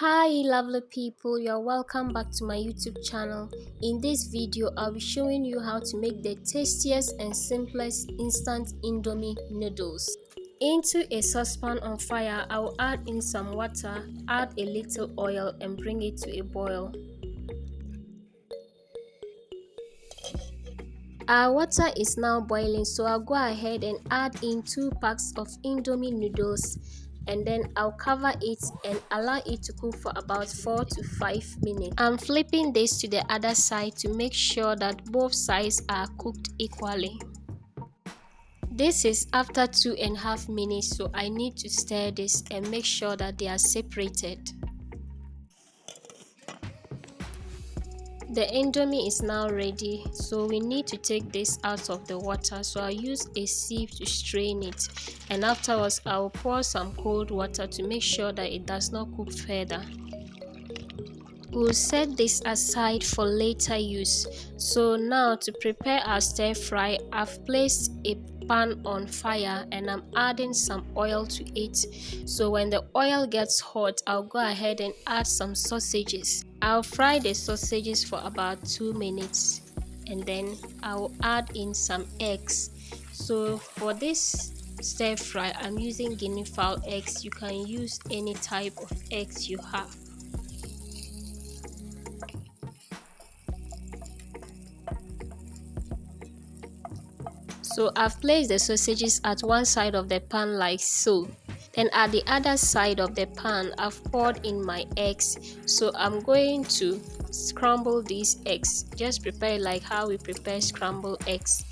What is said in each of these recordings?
Hi lovely people, you're welcome back to my YouTube channel. In this video I'll be showing you how to make the tastiest and simplest instant Indomie noodles. Into a saucepan on fire, I'll add in some water, add a little oil and bring it to a boil. Our water is now boiling, so I'll go ahead and add in 2 packs of Indomie noodles, and then I'll cover it and allow it to cook for about 4 to 5 minutes. I'm flipping this to the other side to make sure that both sides are cooked equally. This is after 2.5 minutes, so I need to stir this and make sure that they are separated. The Indomie is now ready, so we need to take this out of the water, so I'll use a sieve to strain it, and afterwards I'll pour some cold water to make sure that it does not cook further. We'll set this aside for later use. So now to prepare our stir fry, I've placed a pan on fire and I'm adding some oil to it. So when the oil gets hot, I'll go ahead and add some sausages. I'll fry the sausages for about 2 minutes and then I'll add in some eggs. So for this stir fry, I'm using guinea fowl eggs. You can use any type of eggs you have. So I've placed the sausages at one side of the pan like so. Then at the other side of the pan, I've poured in my eggs. So I'm going to scramble these eggs. Just prepare like how we prepare scrambled eggs.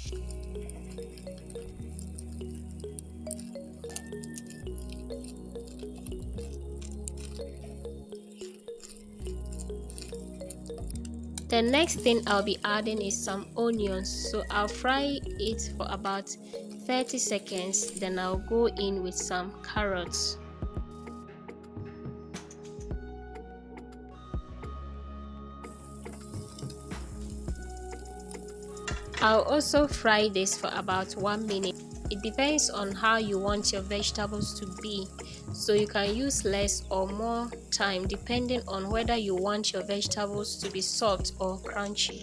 The next thing I'll be adding is some onions, so I'll fry it for about 30 seconds, then I'll go in with some carrots. I'll also fry this for about 1 minute. It depends on how you want your vegetables to be, so you can use less or more time depending on whether you want your vegetables to be soft or crunchy.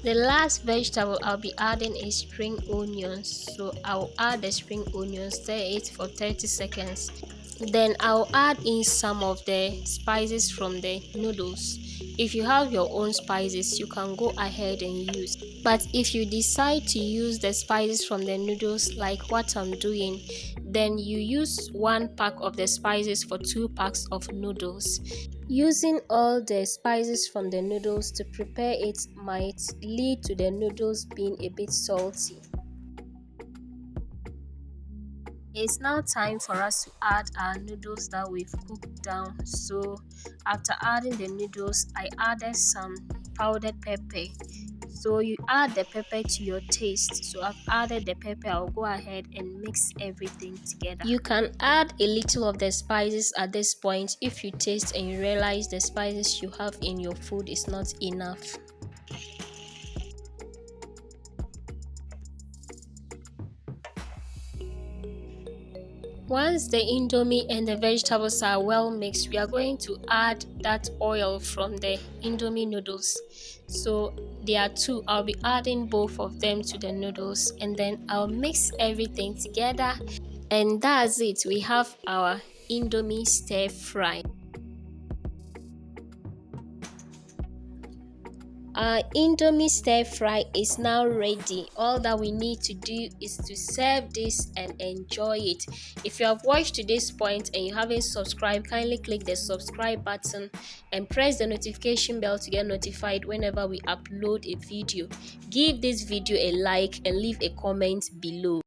The last vegetable I'll be adding is spring onions, so I'll add the spring onions, stir it for 30 seconds. Then I'll add in some of the spices from the noodles. If you have your own spices, you can go ahead and use. But if you decide to use the spices from the noodles like what I'm doing, then you use 1 pack of the spices for 2 packs of noodles. Using all the spices from the noodles to prepare it might lead to the noodles being a bit salty. It's now time for us to add our noodles that we've cooked down. So after adding the noodles, I added some powdered pepper. So you add the pepper to your taste. So I've added the pepper. I'll go ahead and mix everything together. You can add a little of the spices at this point if you taste and you realize the spices you have in your food is not enough. Once the Indomie and the vegetables are well mixed, we are going to add that oil from the Indomie noodles. So there are 2. I'll be adding both of them to the noodles and then I'll mix everything together. And that's it. We have our Indomie stir fry. Our Indomie stir fry is now ready. All that we need to do is to serve this and enjoy it. If you have watched to this point and you haven't subscribed, kindly click the subscribe button and press the notification bell to get notified whenever we upload a video. Give this video a like and leave a comment below.